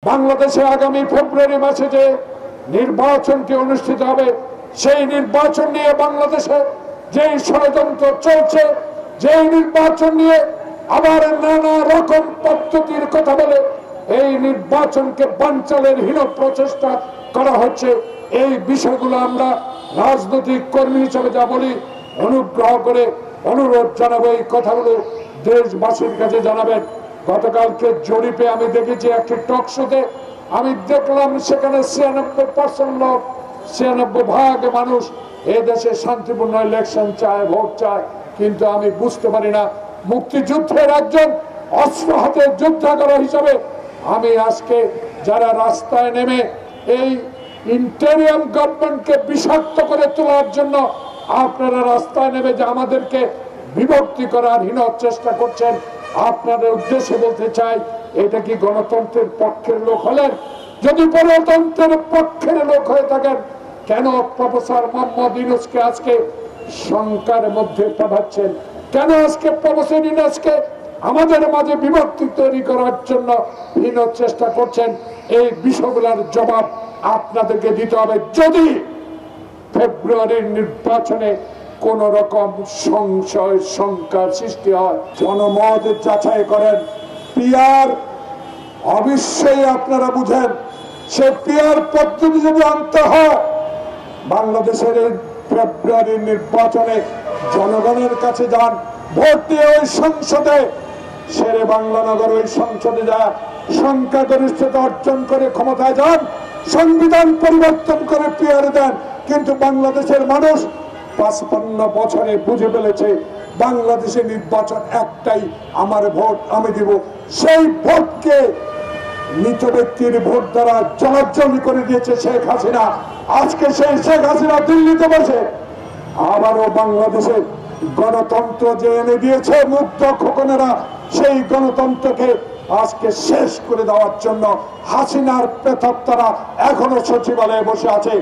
বাংলাদেশে আগামী ফেব্রুয়ারি মাসে যে নির্বাচনটি অনুষ্ঠিত হবে, সেই নির্বাচন নিয়ে বাংলাদেশে যে ষড়যন্ত্র চলছে, যে নির্বাচন নিয়ে আবার নানা রকম পদ্ধতির কথা বলে এই নির্বাচনকে বানচালের হীন প্রচেষ্টা করা হচ্ছে, এই বিষয়গুলো আমরা রাজনৈতিক কর্মী হিসেবে যা বলি, অনুগ্রহ করে অনুরোধ জানাবো এই কথাগুলো দেশবাসীর কাছে জানাবেন। গতকালকে জরিপে আমি দেখেছি একটি টক শোতে আমি দেখলাম সেখানে 96% লোক, 96% মানুষ এই দেশে শান্তিপূর্ণ ইলেকশন চায়, ভোট চায়। কিন্তু আমি বুঝতে পারি না, মুক্তিযুদ্ধের একজন অস্ত্র হাতে যোদ্ধা করা হিসাবে আমি আজকে যারা রাস্তায় নেমে এই ইন্টেরিয়াম গভর্নমেন্টকে বিষাক্ত করে তোলার জন্য আপনারা রাস্তায় নেমে যে আমাদেরকে বিভক্তি করার হীন চেষ্টা করছেন, আপনাদের উদ্দেশ্যে বলতে চাই, এটা কি গণতন্ত্রের পক্ষের লোক হলেন? যদি গণতন্ত্রের পক্ষের লোক হয়ে থাকেন, কেন প্রফেসর মোহাম্মদ ইউনূসকে আজকে শঙ্কার মধ্যে পাঠাচ্ছেন? কেন আজকে প্রফেসর ইউনূসকে আমাদের মাঝে বিভক্তি তৈরি করার জন্য হীন চেষ্টা করছেন? এই বিষয়গুলোর জবাব আপনাদেরকে দিতে হবে। যদি ফেব্রুয়ারির নির্বাচনে কোন রকম সংশয় শঙ্কার সৃষ্টি হয়, জনমত যাচাই করেন। পিআর অবশ্যই আপনারা বুঝেন, সে পিআর পদ্ধতি যদি আনতে হয়, বাংলাদেশের এই ফেব্রুয়ারির নির্বাচনে জনগণের কাছে যান, ভোট দিয়ে ওই সংসদে, শেরে বাংলানগর ওই সংসদে যা সংখ্যাগরিষ্ঠতা অর্জন করে ক্ষমতায় যান, সংবিধান পরিবর্তন করে পিআর দেন। কিন্তু বাংলাদেশের মানুষ 55 বছরে বুঝে ফেলেছে বাংলাদেশের নির্বাচন একটাই, আমার ভোট আমি দিব। সেই ভোটকে মৃত ব্যক্তির ভোট দ্বারা জলাজ্জলি করে দিয়েছে শেখ হাসিনা। আজকে সেই শেখ হাসিনা দিল্লিতে বসে আবারও বাংলাদেশের গণতন্ত্র যে এনে দিয়েছে মুক্ত খোকনেরা, সেই গণতন্ত্রকে আজকে শেষ করে দেওয়ার জন্য হাসিনার প্রেতাত্মারা এখনো সচিবালয়ে বসে আছে।